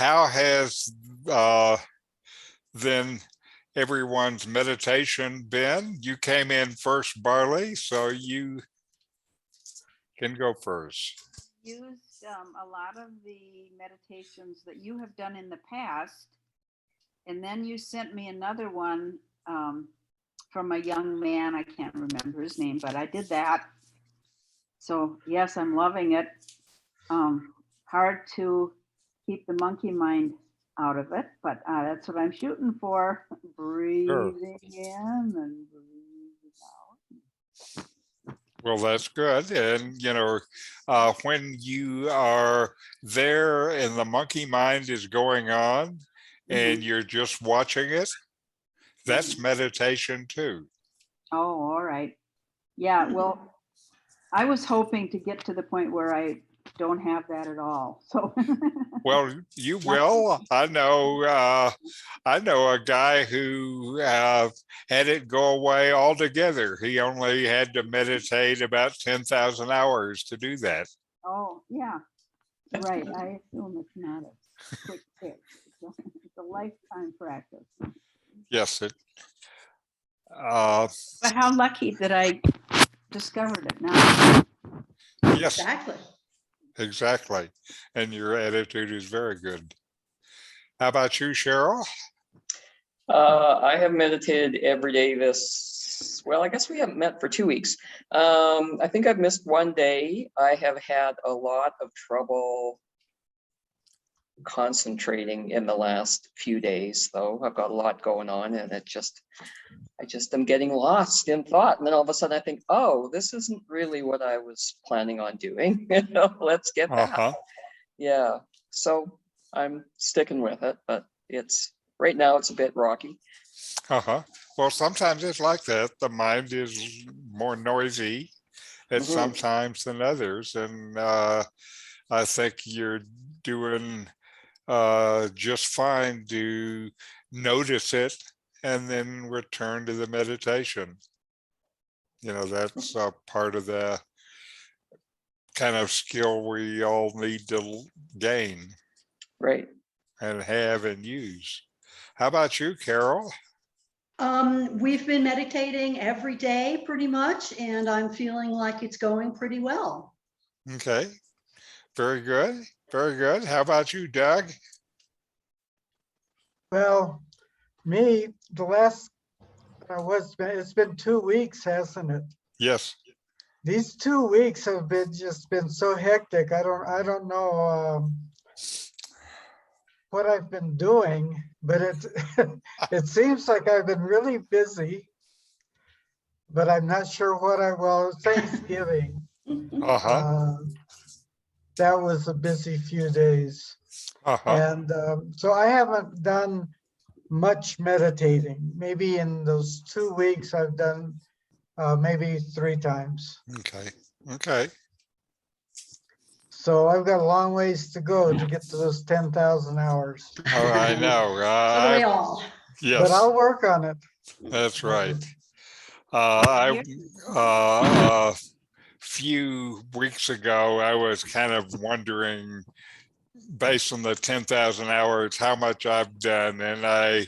how has then everyone's meditation been? You came in first, Barley, so you can go first. Used a lot of the meditations that you have done in the past, and then you sent me another one from a young man. I can't remember his name, but I did that. So yes, I'm loving it. Hard to keep the monkey mind out of it, but that's what I'm shooting for. Breathing in and breathing out. Well, that's good. And, when you are there and the monkey mind is going on and you're just watching it, that's meditation too. Oh, all right. Yeah, well, I was hoping to get to the point where I don't have that at all. So Well, you will. I know a guy who had it go away altogether. He only had to meditate about 10,000 hours to do that. Oh, yeah. Right. I assume it's not a quick fix. It's a lifetime practice. Yes. But how lucky that I discovered it now. Yes. Exactly. And your attitude is very good. How about you, Cheryl? I have meditated every day I guess we haven't met for 2 weeks. I think I've missed one day. I have had a lot of trouble concentrating in the last few days, though. I've got a lot going on, and I just am getting lost in thought. And then all of a sudden I think, oh, this isn't really what I was planning on doing. Let's get back. Yeah. So I'm sticking with it, but right now it's a bit rocky. Well, sometimes it's like that. The mind is more noisy at some times than others. And I think you're doing just fine to notice it and then return to the meditation. That's a part of the kind of skill we all need to gain. Right. And have and use. How about you, Carol? We've been meditating every day pretty much, and I'm feeling like it's going pretty well. Okay. Very good. Very good. How about you, Doug? Well, me, it's been 2 weeks, hasn't it? Yes. These 2 weeks have been so hectic. I don't know what I've been doing, but it seems like I've been really busy, but I'm not sure Thanksgiving. That was a busy few days. And so I haven't done much meditating. Maybe in those 2 weeks I've done maybe 3 times. Okay. So I've got a long ways to go to get to those 10,000 hours. Oh, I know. So do we all. Yes. But I'll work on it. That's right. A few weeks ago, I was kind of wondering, based on the 10,000 hours, how much I've done. And I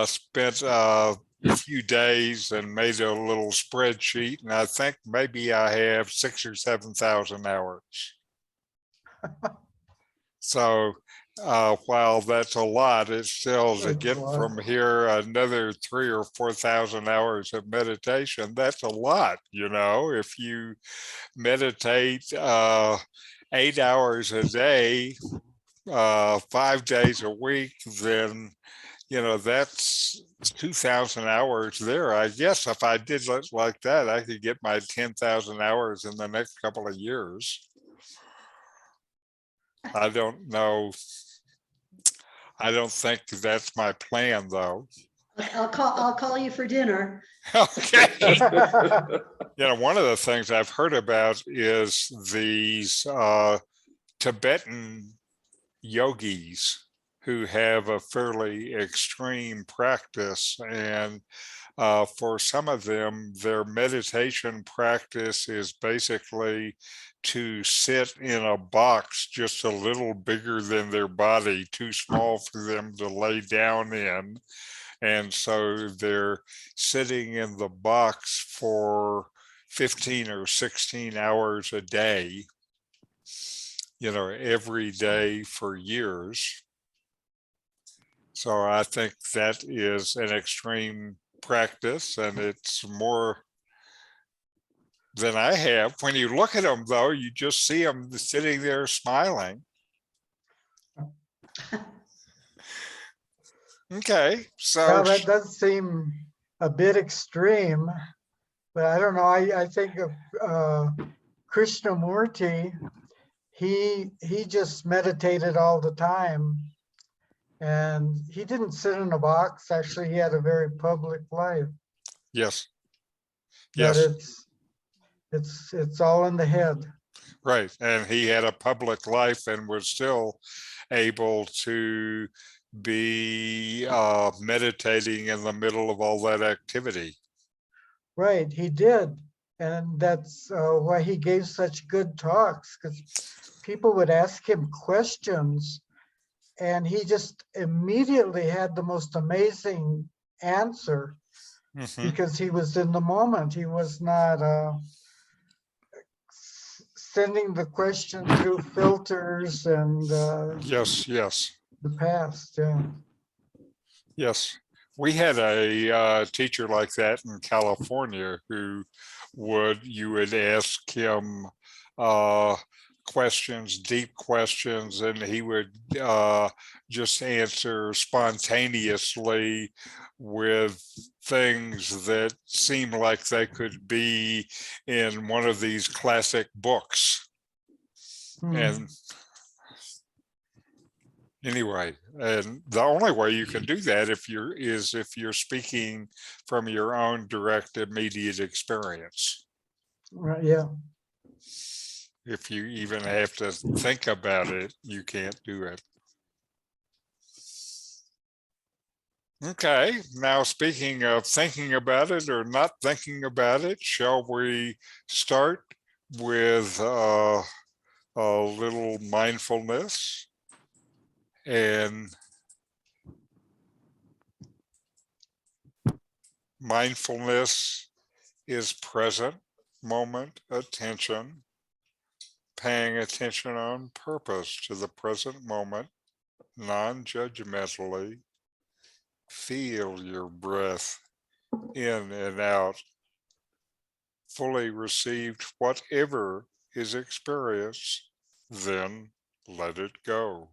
spent a few days and made a little spreadsheet. And I think maybe I have 6,000 or 7,000 hours. So while that's a lot, it's still to get from here another 3,000 or 4,000 hours of meditation. That's a lot, if you meditate 8 hours a day, 5 days a week, then that's 2,000 hours there. I guess if I did like that, I could get my 10,000 hours in the next couple of years. I don't know. I don't think that's my plan, though. I'll call you for dinner. Okay. One of the things I've heard about is these Tibetan yogis who have a fairly extreme practice, and for some of them, their meditation practice is basically to sit in a box just a little bigger than their body, too small for them to lay down in. And so they're sitting in the box for 15 or 16 hours a day, every day for years. So I think that is an extreme practice, and it's more than I have. When you look at them, though, you just see them sitting there smiling. Okay, so Well, that does seem a bit extreme, but I don't know. I think of Krishnamurti. He just meditated all the time, and he didn't sit in a box. Actually, he had a very public life. yes, But yes, it's all in the head. right. And he had a public life and was still able to be meditating in the middle of all that activity. Right, he did. And that's why he gave such good talks, because people would ask him questions and he just immediately had the most amazing answer Mhm. because he was in the moment. He was not sending the question through filters and Yes, yes, the past. Yeah. yes. We had a teacher like that in California who you would ask him questions, deep questions, and he would just answer spontaneously with things that seemed like they could be in one of these classic books. Hmm. And anyway, and the only way you can do that if you're speaking from your own direct immediate experience. Right, yeah. If you even have to think about it, you can't do it. Okay, now speaking of thinking about it or not thinking about it, shall we start with a little mindfulness? And mindfulness is present moment attention, paying attention on purpose to the present moment, non-judgmentally. Feel your breath in and out, fully received whatever is experienced, then let it go.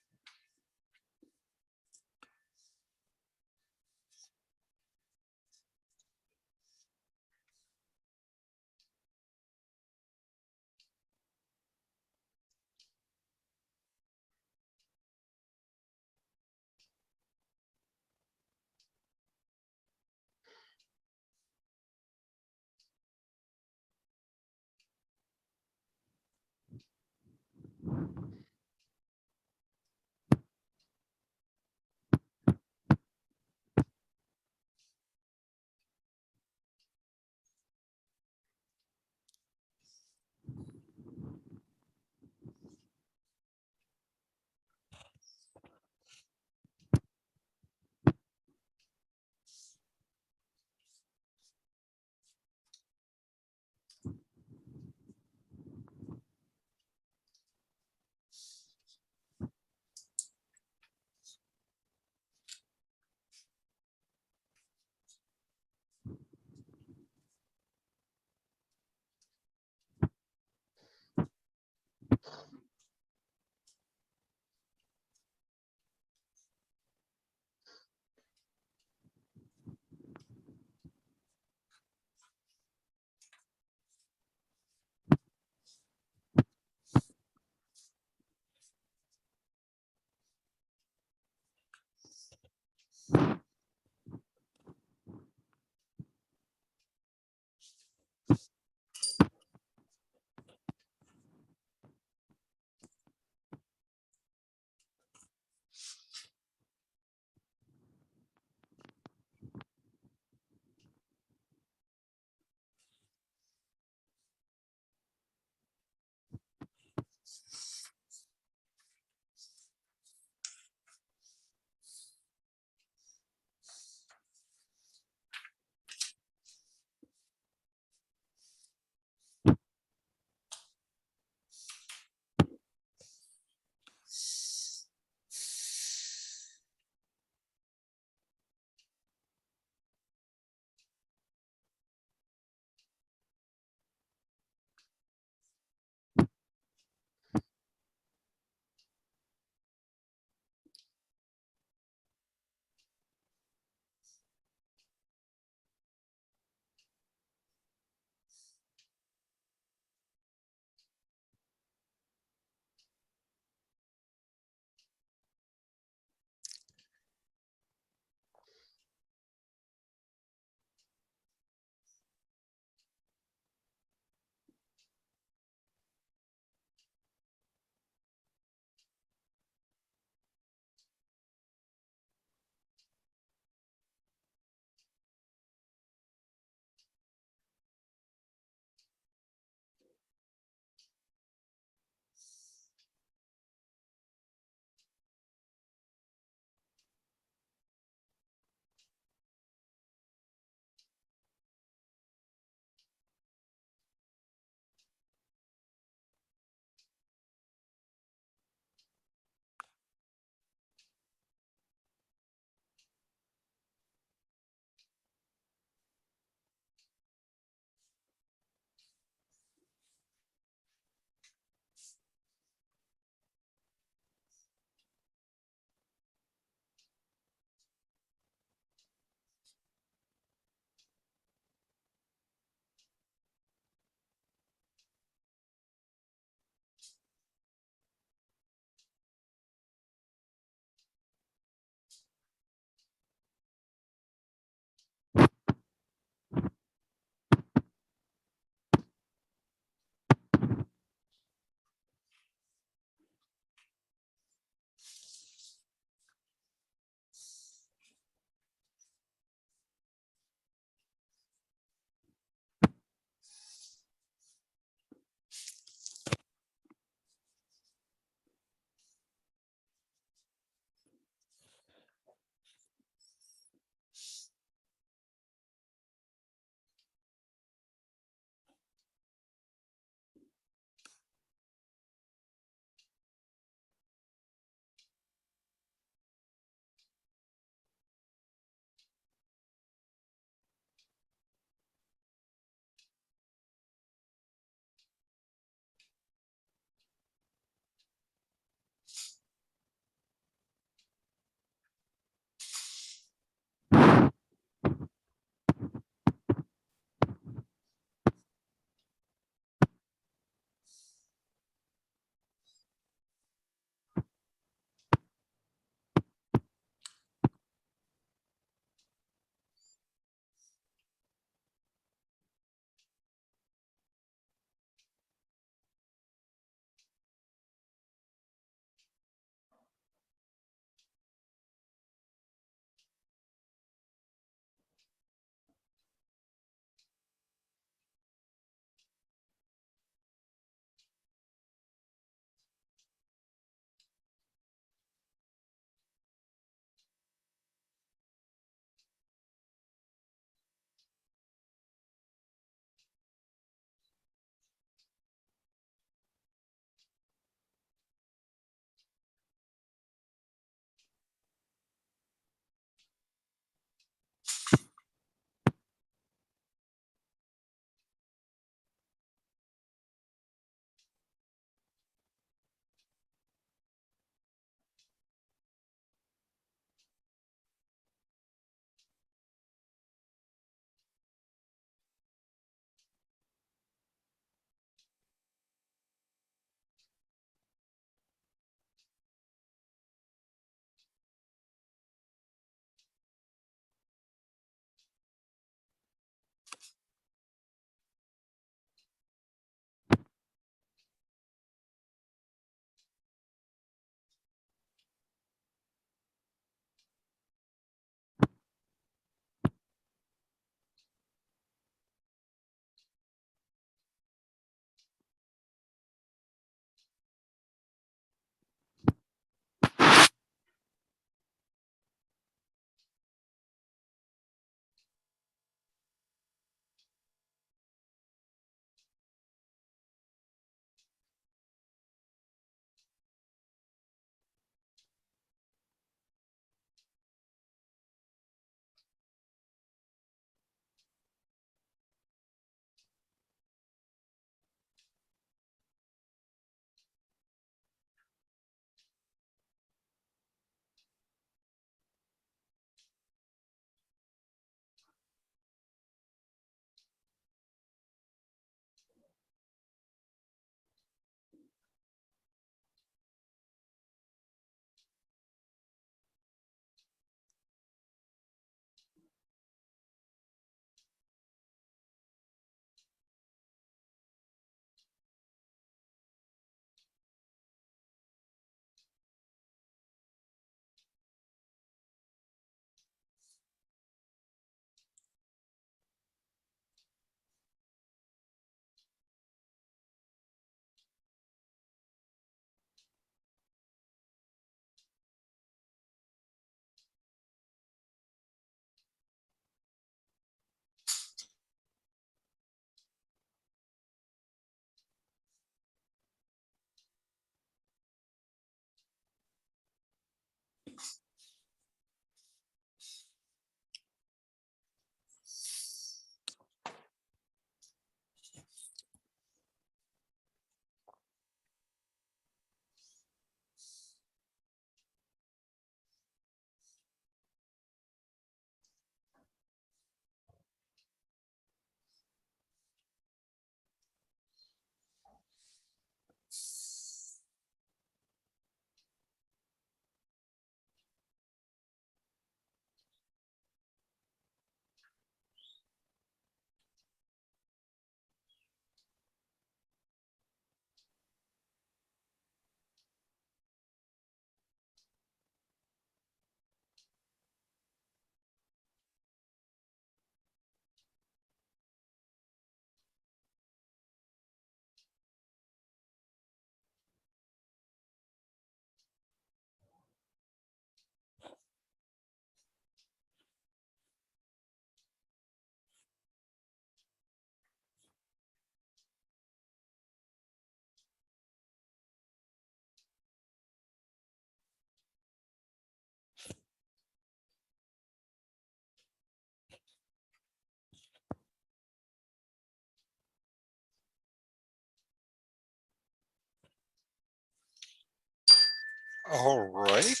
All right.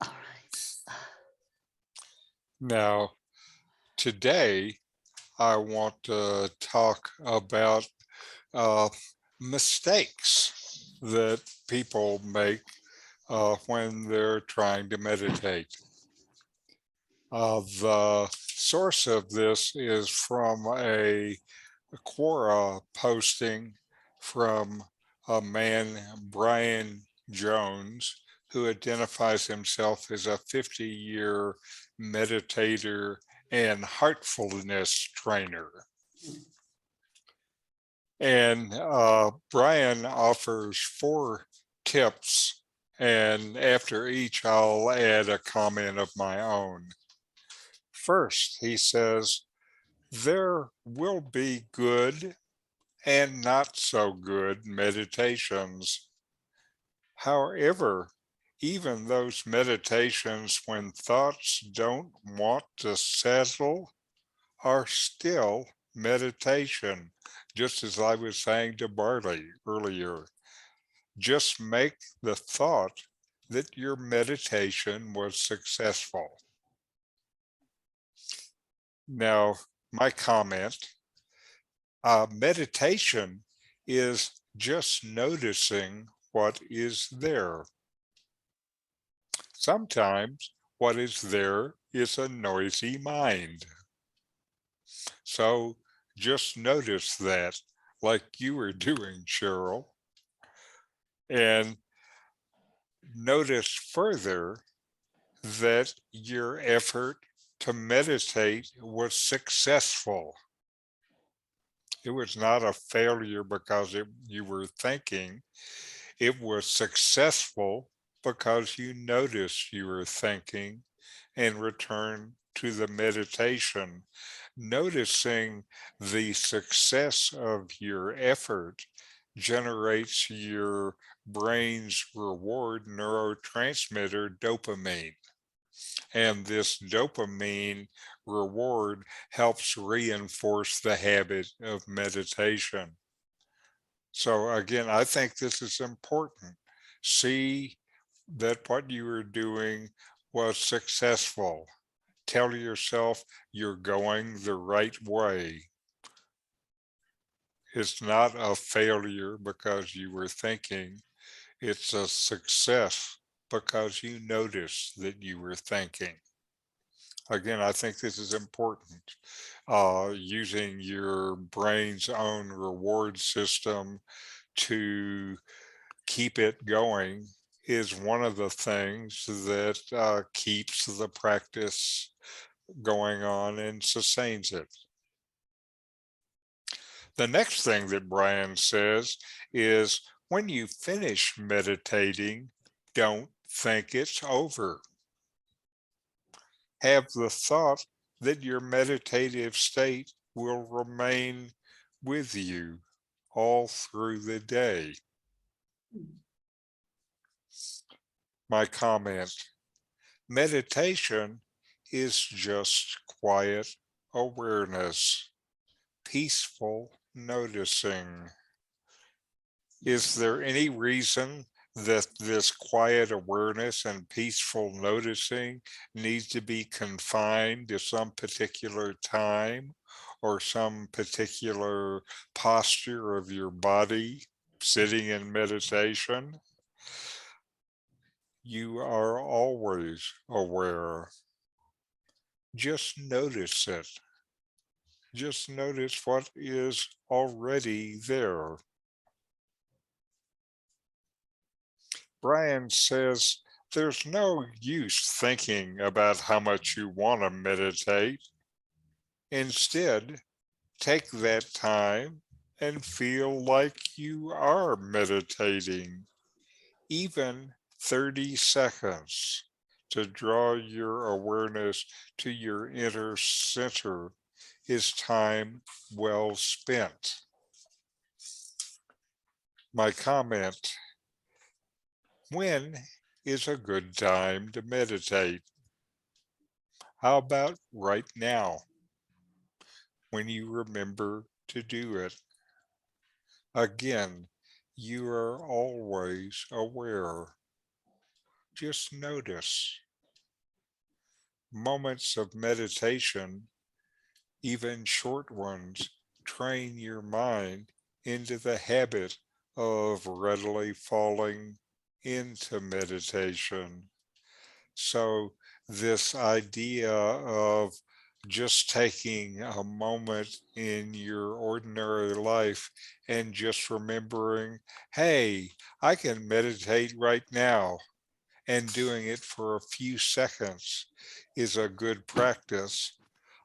All right. Now, today, I want to talk about uh, mistakes that people make when they're trying to meditate. The source of this is from a Quora posting from a man, Brian Jones, who identifies himself as a 50-year meditator and heartfulness trainer. And Brian offers 4 tips, and after each, I'll add a comment of my own. First, he says, there will be good and not so good meditations. However, even those meditations when thoughts don't want to settle are still meditation, just as I was saying to Barley earlier. Just make the thought that your meditation was successful. Now, my comment, meditation is just noticing what is there. Sometimes what is there is a noisy mind. So just notice that, like you were doing, Cheryl, and notice further that your effort to meditate was successful. It was not a failure because you were thinking. It was successful because you noticed you were thinking and returned to the meditation. Noticing the success of your effort generates your brain's reward neurotransmitter dopamine. And this dopamine reward helps reinforce the habit of meditation. So again, I think this is important. See that what you were doing was successful. Tell yourself you're going the right way. It's not a failure because you were thinking. It's a success because you noticed that you were thinking. Again, I think this is important. Using your brain's own reward system to keep it going is one of the things that keeps the practice going on and sustains it. The next thing that Brian says is when you finish meditating, don't think it's over. Have the thought that your meditative state will remain with you all through the day. My comment, meditation is just quiet awareness, peaceful noticing. Is there any reason that this quiet awareness and peaceful noticing needs to be confined to some particular time or some particular posture of your body sitting in meditation? You are always aware. Just notice it. Just notice what is already there. Brian says there's no use thinking about how much you want to meditate. Instead, take that time and feel like you are meditating. Even 30 seconds to draw your awareness to your inner center is time well spent. My comment, when is a good time to meditate? How about right now, when you remember to do it? Again, you are always aware. Just notice. Moments of meditation, even short ones, train your mind into the habit of readily falling into meditation. So this idea of just taking a moment in your ordinary life and just remembering, hey, I can meditate right now, and doing it for a few seconds is a good practice.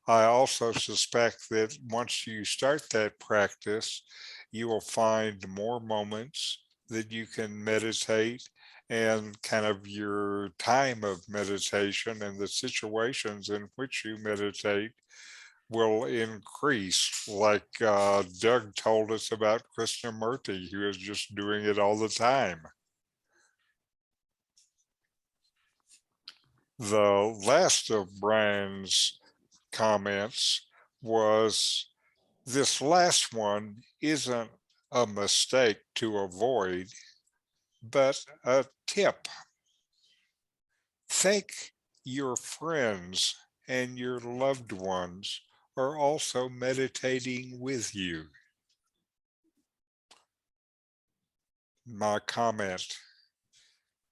I also suspect that once you start that practice, you will find more moments that you can meditate, and kind of your time of meditation and the situations in which you meditate will increase. Like Doug told us about Krishnamurti, who is just doing it all the time. The last of Brian's comments was, this last one isn't a mistake to avoid, but a tip. Think your friends and your loved ones are also meditating with you. My comment.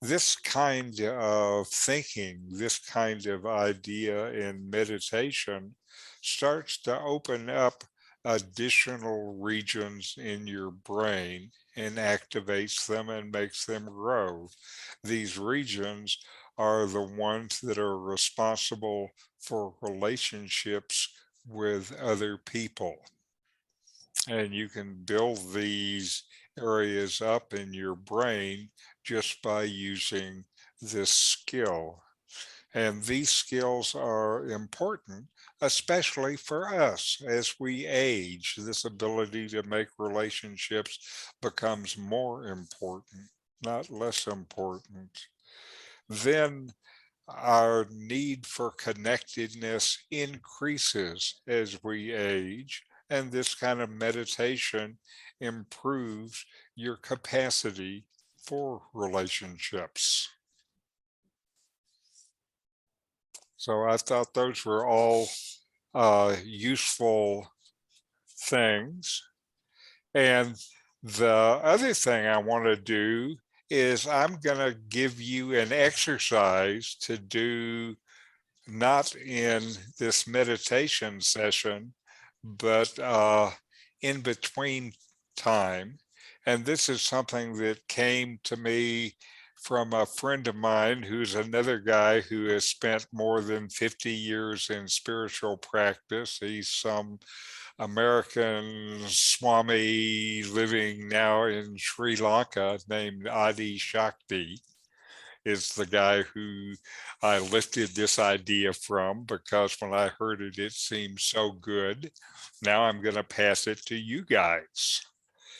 This kind of thinking, this kind of idea in meditation starts to open up additional regions in your brain and activates them and makes them grow. These regions are the ones that are responsible for relationships with other people. And you can build these areas up in your brain just by using this skill. And these skills are important, especially for us as we age. This ability to make relationships becomes more important, not less important. Then our need for connectedness increases as we age, and this kind of meditation improves your capacity for relationships. So I thought those were all useful things. And the other thing I want to do is I'm going to give you an exercise to do, not in this meditation session, but in between time. And this is something that came to me from a friend of mine who's another guy who has spent more than 50 years in spiritual practice. He's some American Swami living now in Sri Lanka named Adi Shakti, is the guy who I lifted this idea from, because when I heard it, it seemed so good. Now I'm going to pass it to you guys.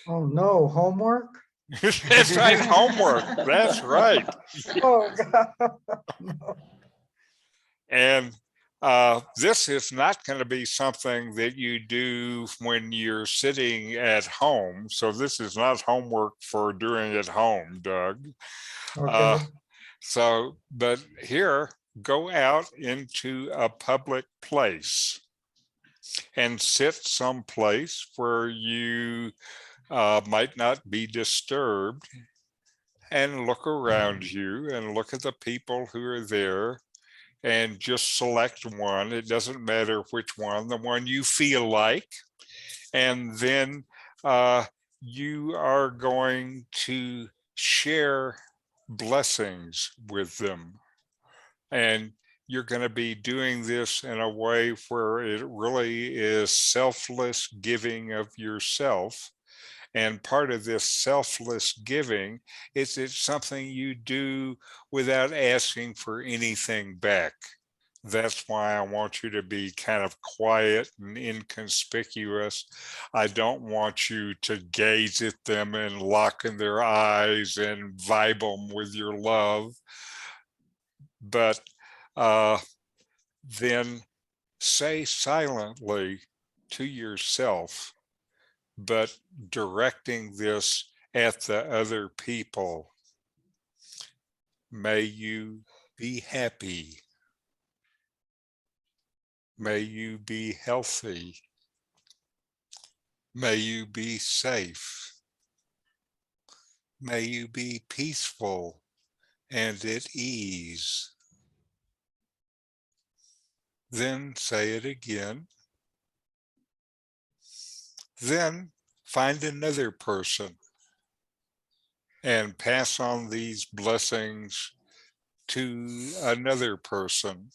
Oh, no, homework? That's right, homework. That's right. Oh, God. No. And this is not going to be something that you do when you're sitting at home. So this is not homework for doing at home, Doug. Okay. But here, go out into a public place and sit someplace where you might not be disturbed, and look around you and look at the people who are there, and just select one. It doesn't matter which one, the one you feel like. And then you are going to share blessings with them. And you're going to be doing this in a way where it really is selfless giving of yourself. And part of this selfless giving is it's something you do without asking for anything back. That's why I want you to be kind of quiet and inconspicuous. I don't want you to gaze at them and lock in their eyes and vibe them with your love. But then say silently to yourself, but directing this at the other people. May you be happy. May you be healthy. May you be safe. May you be peaceful and at ease. Then say it again. Then find another person and pass on these blessings to another person.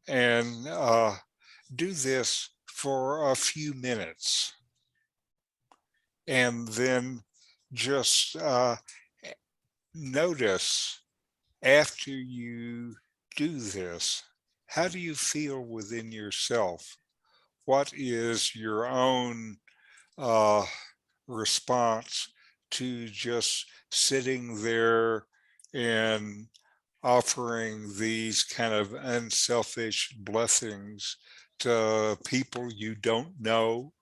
And do this for a few minutes. And then just notice after you do this, how do you feel within yourself? What is your own response to just sitting there and offering these kind of unselfish blessings to people you don't know,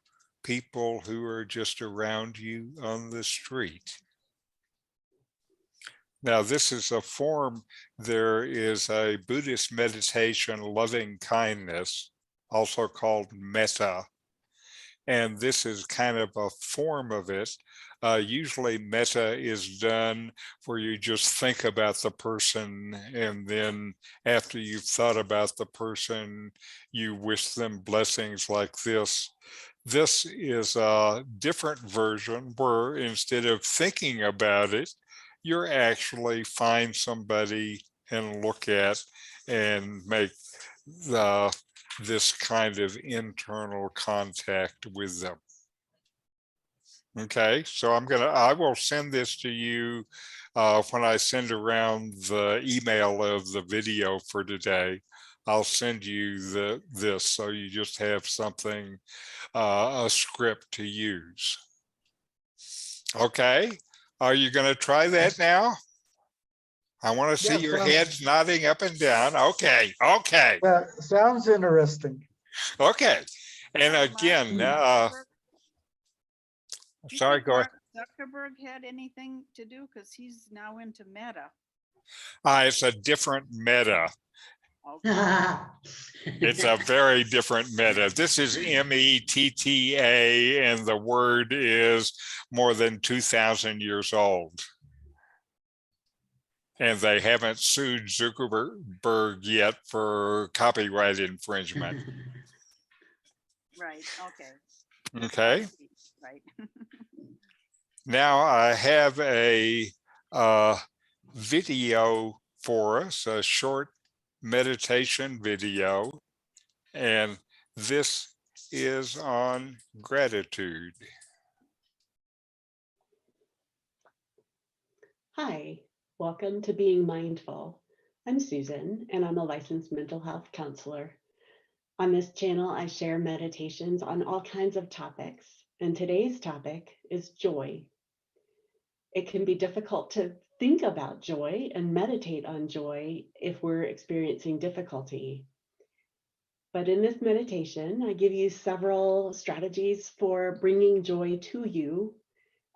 people who are just around you on the street? Now, this is a form, there is a Buddhist meditation, loving kindness, also called metta. And this is kind of a form of it. Usually metta is done where you just think about the person, and then after you've thought about the person, you wish them blessings like this. This is a different version where instead of thinking about it, you're actually find somebody and look at and make this kind of internal contact with them. Okay, so I will send this to you when I send around the email of the video for today. I'll send you this so you just have something, a script to use. Okay, are you going to try that now? I want to see your heads nodding up and down. Okay, okay. That sounds interesting. Okay, and again, sorry, go ahead. Zuckerberg had anything to do because he's now into Meta. It's a different meta. Okay. It's a very different meta. This is METTA, and the word is more than 2,000 years old. And they haven't sued Zuckerberg yet for copyright infringement. Right. Okay. Okay. Right. Now I have a video for us, a short meditation video, and this is on gratitude. Hi, welcome to Being Mindful. I'm Susan, and I'm a licensed mental health counselor. On this channel, I share meditations on all kinds of topics, and today's topic is joy. It can be difficult to think about joy and meditate on joy if we're experiencing difficulty. But in this meditation, I give you several strategies for bringing joy to you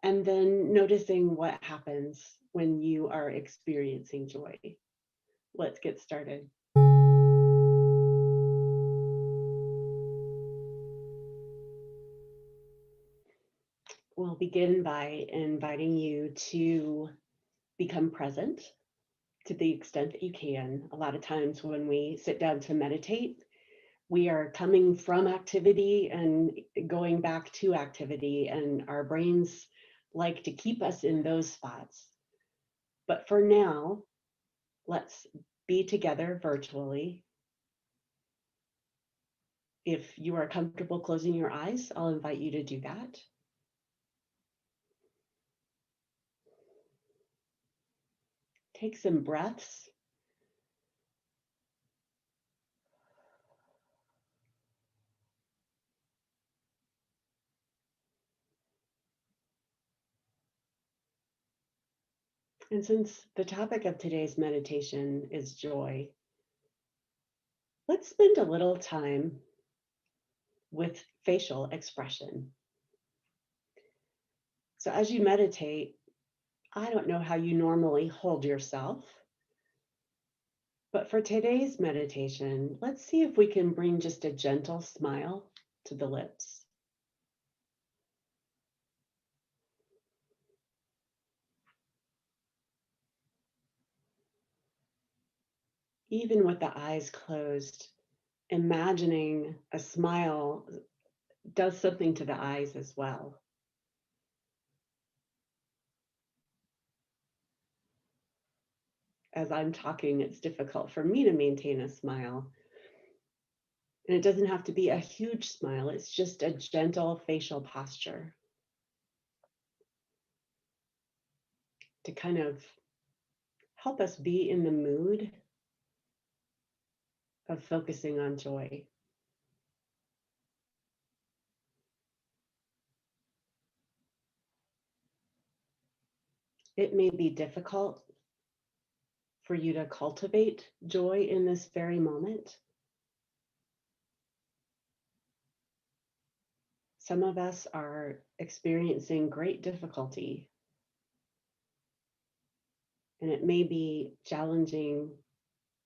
and then noticing what happens when you are experiencing joy. Let's get started. We'll begin by inviting you to become present to the extent that you can. A lot of times when we sit down to meditate, we are coming from activity and going back to activity, and our brains like to keep us in those spots. But for now, let's be together virtually. If you are comfortable closing your eyes, I'll invite you to do that. Take some breaths. And since the topic of today's meditation is joy, let's spend a little time with facial expression. So as you meditate, I don't know how you normally hold yourself, but for today's meditation, let's see if we can bring just a gentle smile to the lips. Even with the eyes closed, imagining a smile does something to the eyes as well. As I'm talking, it's difficult for me to maintain a smile. And it doesn't have to be a huge smile, it's just a gentle facial posture to kind of help us be in the mood of focusing on joy. It may be difficult for you to cultivate joy in this very moment. Some of us are experiencing great difficulty, and it may be challenging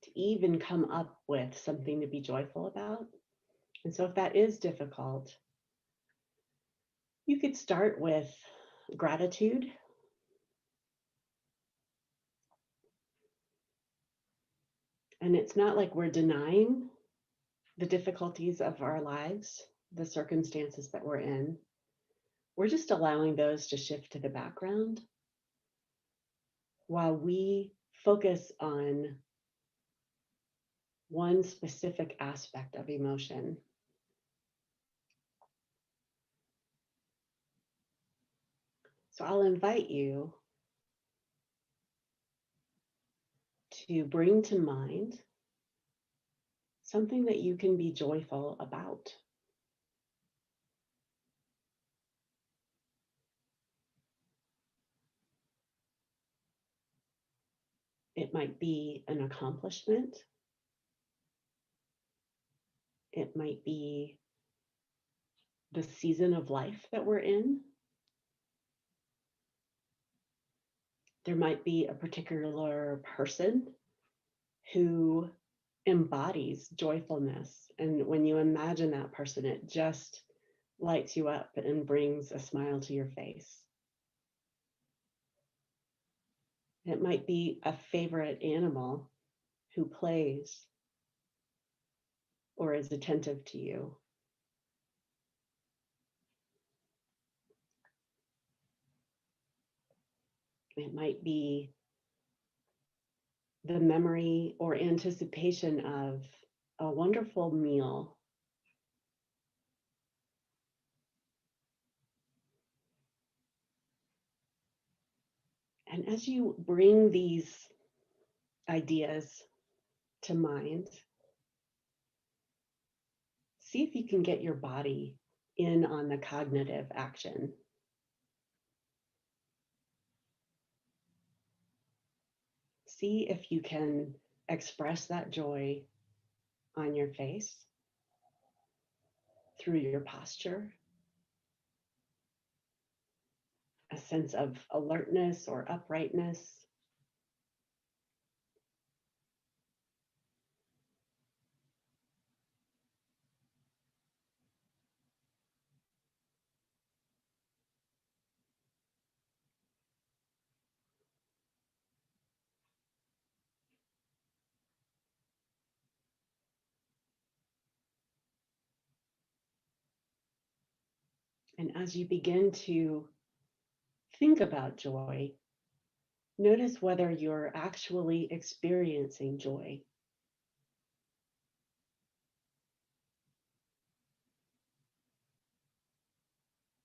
to even come up with something to be joyful about. And so if that is difficult, you could start with gratitude. And it's not like we're denying the difficulties of our lives, the circumstances that we're in. We're just allowing those to shift to the background while we focus on one specific aspect of emotion. So I'll invite you to bring to mind something that you can be joyful about. It might be an accomplishment. It might be the season of life that we're in. There might be a particular person who embodies joyfulness. And when you imagine that person, it just lights you up and brings a smile to your face. It might be a favorite animal who plays or is attentive to you. It might be the memory or anticipation of a wonderful meal. And as you bring these ideas to mind, see if you can get your body in on the cognitive action. See if you can express that joy on your face through your posture, a sense of alertness or uprightness. And as you begin to think about joy, notice whether you're actually experiencing joy.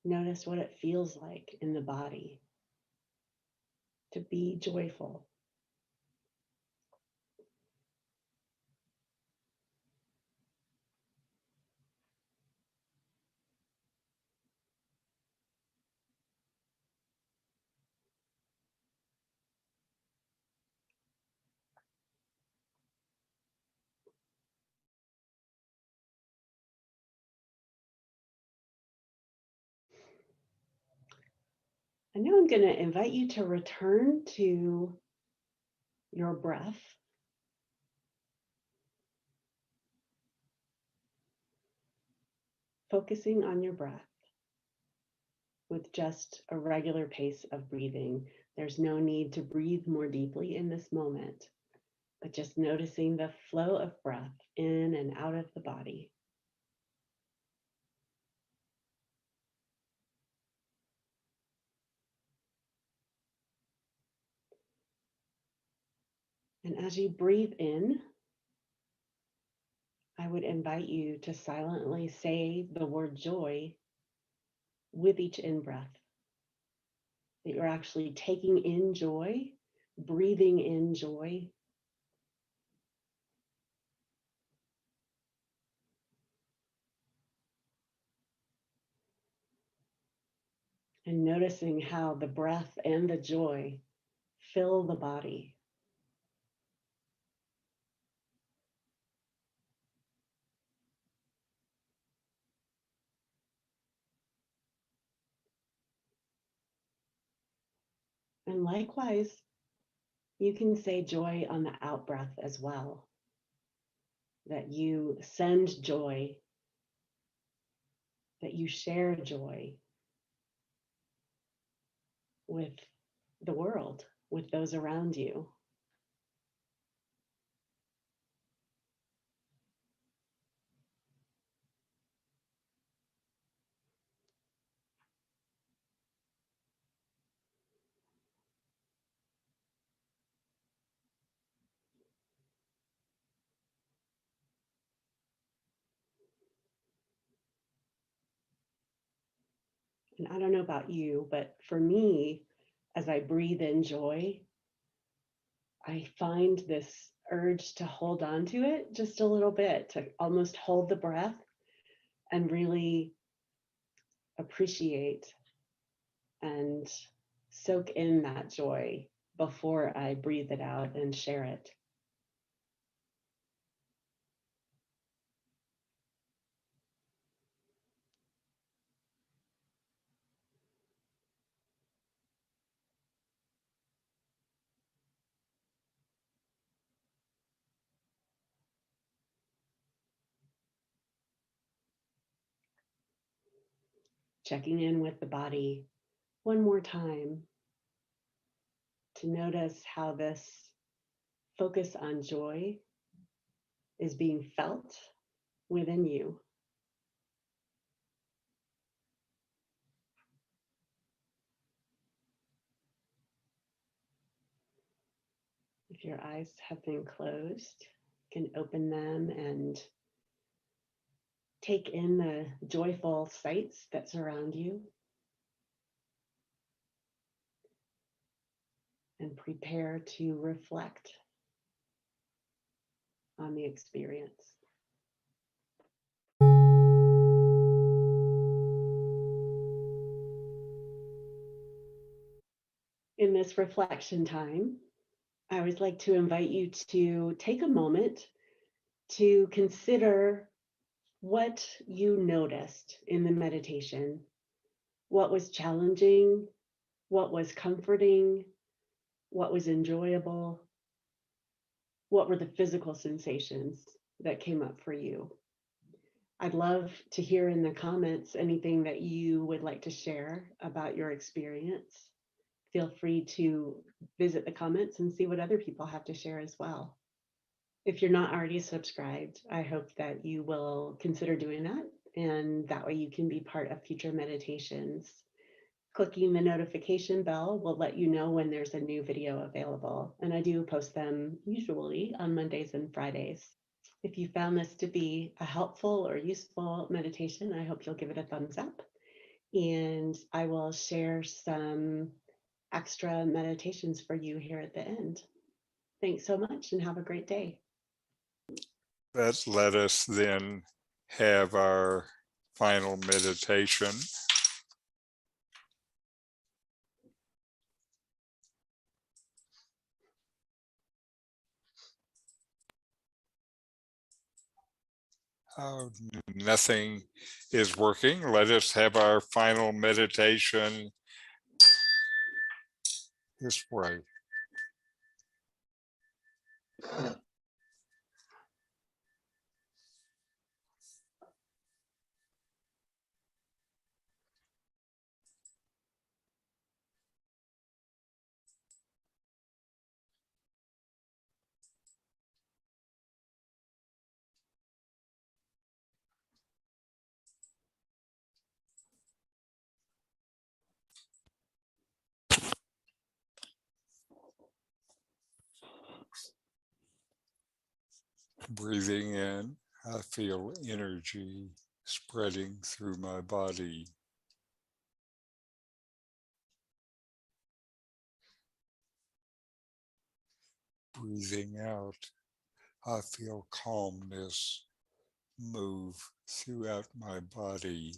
Notice what it feels like in the body to be joyful. And now I'm going to invite you to return to your breath. Focusing on your breath with just a regular pace of breathing. There's no need to breathe more deeply in this moment, but just noticing the flow of breath in and out of the body. And as you breathe in, I would invite you to silently say the word joy with each in-breath. That you're actually taking in joy, breathing in joy. And noticing how the breath and the joy fill the body. And likewise, you can say joy on the out breath as well. That you send joy, that you share joy with the world, with those around you. And I don't know about you, but for me, as I breathe in joy, I find this urge to hold on to it just a little bit, to almost hold the breath and really appreciate and soak in that joy before I breathe it out and share it. Checking in with the body one more time to notice how this focus on joy is being felt within you. If your eyes have been closed, you can open them and take in the joyful sights that surround you and prepare to reflect on the experience. In this reflection time, I always like to invite you to take a moment to consider what you noticed in the meditation. What was challenging? What was comforting? What was enjoyable? What were the physical sensations that came up for you? I'd love to hear in the comments anything that you would like to share about your experience. Feel free to visit the comments and see what other people have to share as well. If you're not already subscribed, I hope that you will consider doing that, and that way you can be part of future meditations. Clicking the notification bell will let you know when there's a new video available, and I do post them usually on Mondays and Fridays. If you found this to be a helpful or useful meditation, I hope you'll give it a thumbs up, and I will share some extra meditations for you here at the end. Thanks so much and have a great day. Let us then have our final meditation. Oh, nothing is working. Let us have our final meditation this way. Breathing in, I feel energy spreading through my body. Breathing out, I feel calmness move throughout my body.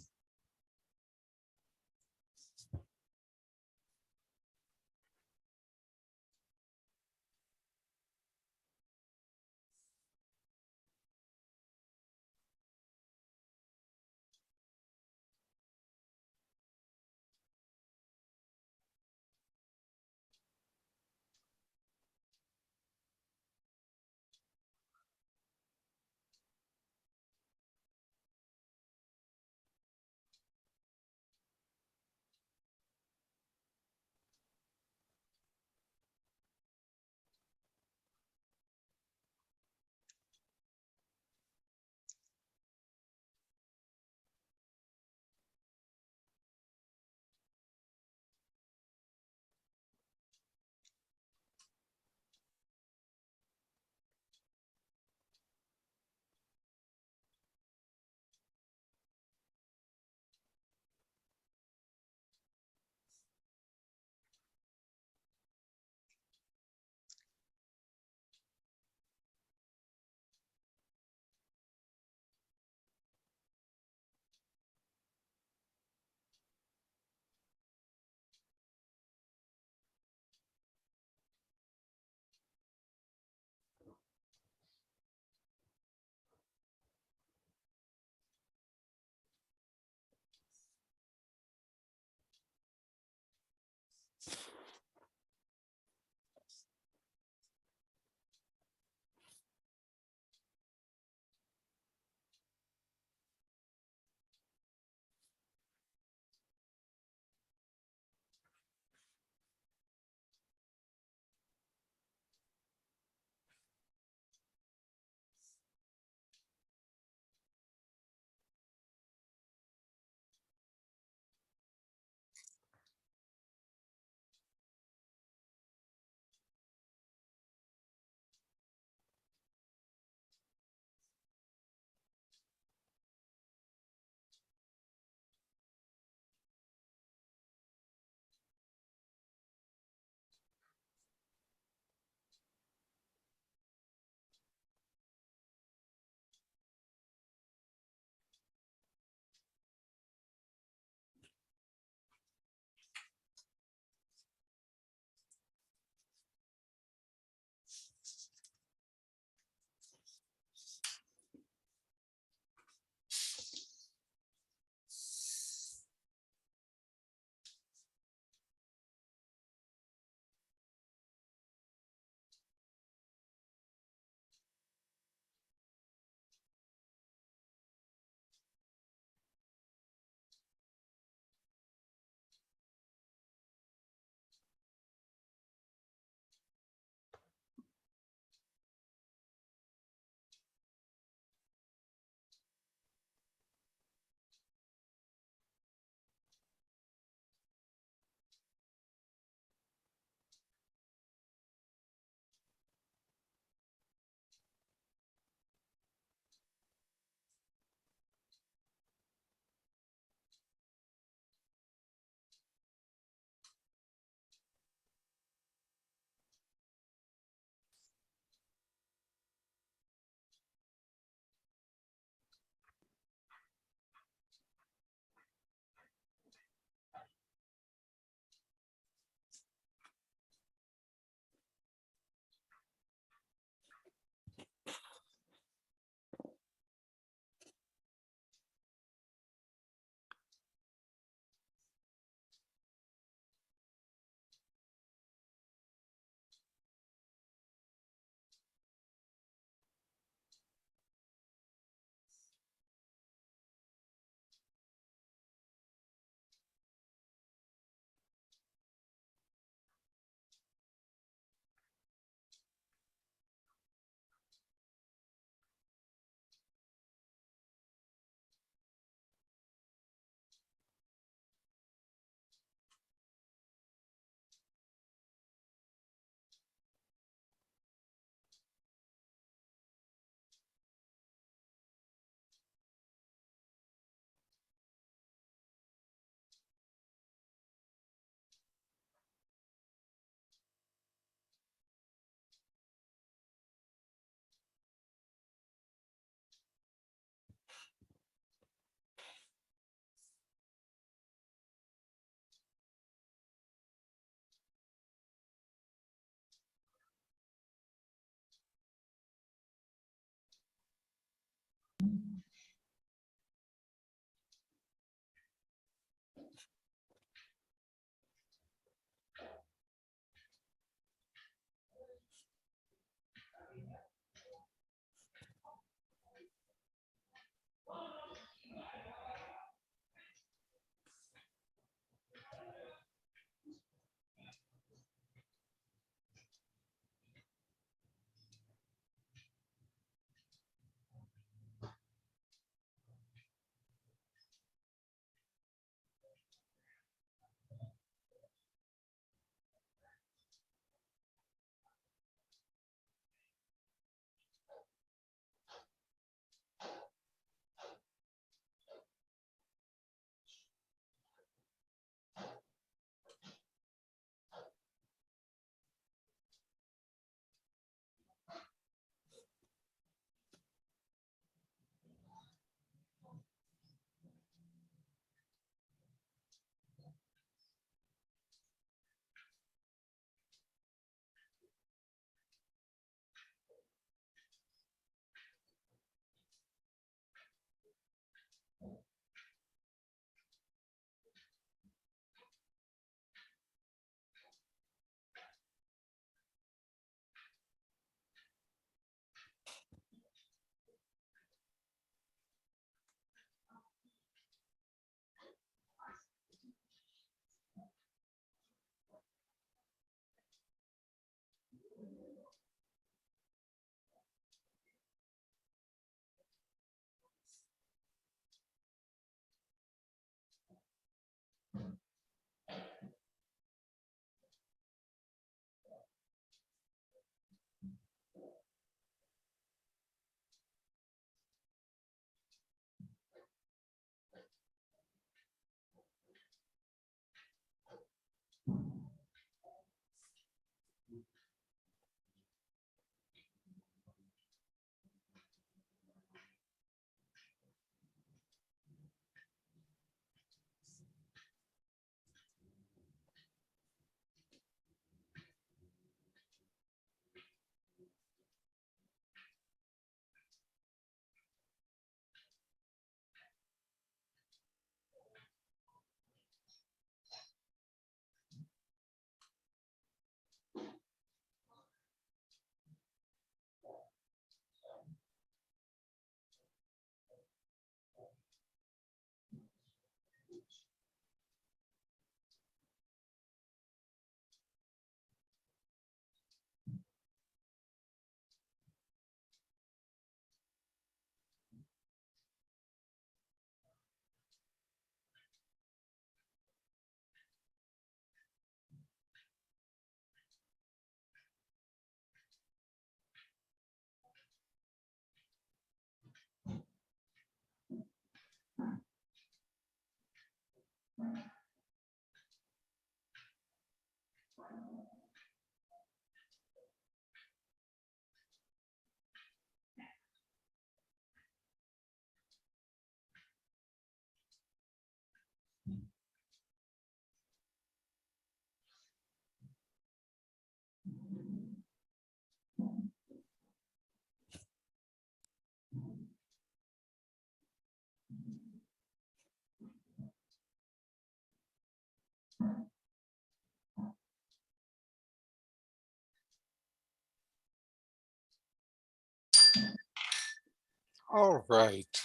All right.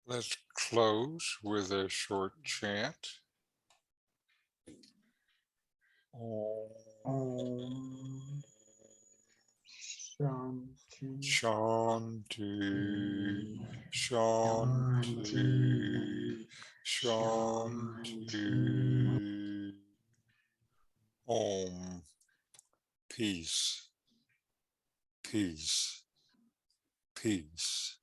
Let's close with a short chant. Om Shanti. Shanti, Shanti, Shanti. Om. Peace, peace, peace.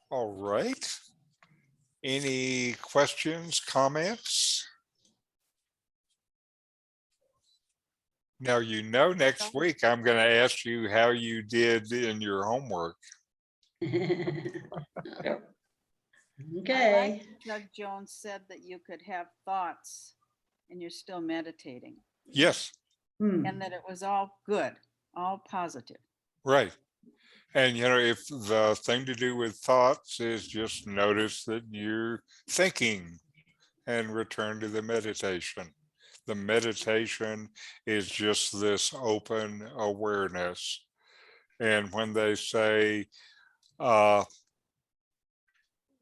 All right. Any questions, comments? Now, next week I'm going to ask you how you did in your homework. Okay. Doug Jones said that you could have thoughts and you're still meditating, Yes, and that it was all good, all positive. right. And if the thing to do with thoughts is just notice that you're thinking and return to the meditation. The meditation is just this open awareness. And when they say,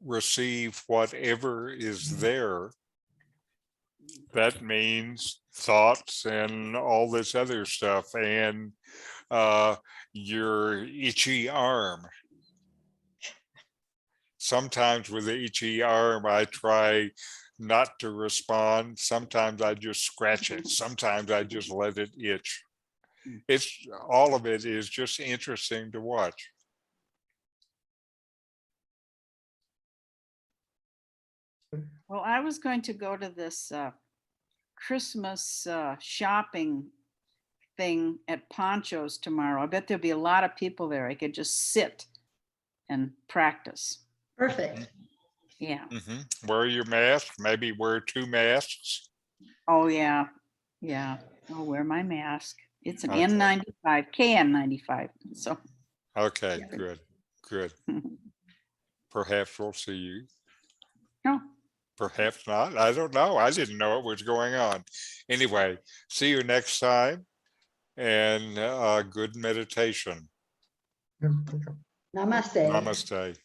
receive whatever is there, that means thoughts and all this other stuff, and your itchy arm. Sometimes with the itchy arm, I try not to respond. Sometimes I just scratch it. Sometimes I just let it itch. All of it is just interesting to watch. Well, I was going to go to this Christmas shopping thing at Poncho's tomorrow. I bet there'll be a lot of people there. I could just sit and practice. Perfect. Yeah. Mm-hmm. Wear your mask, maybe wear 2 masks. Oh, yeah. Yeah. I'll wear my mask. It's an Okay. N95, KN95. So. Okay, Yeah. good, good. Perhaps we'll see you. No. Perhaps not. I don't know. I didn't know what was going on. Anyway, see you next time, and good meditation. Namaste. Namaste.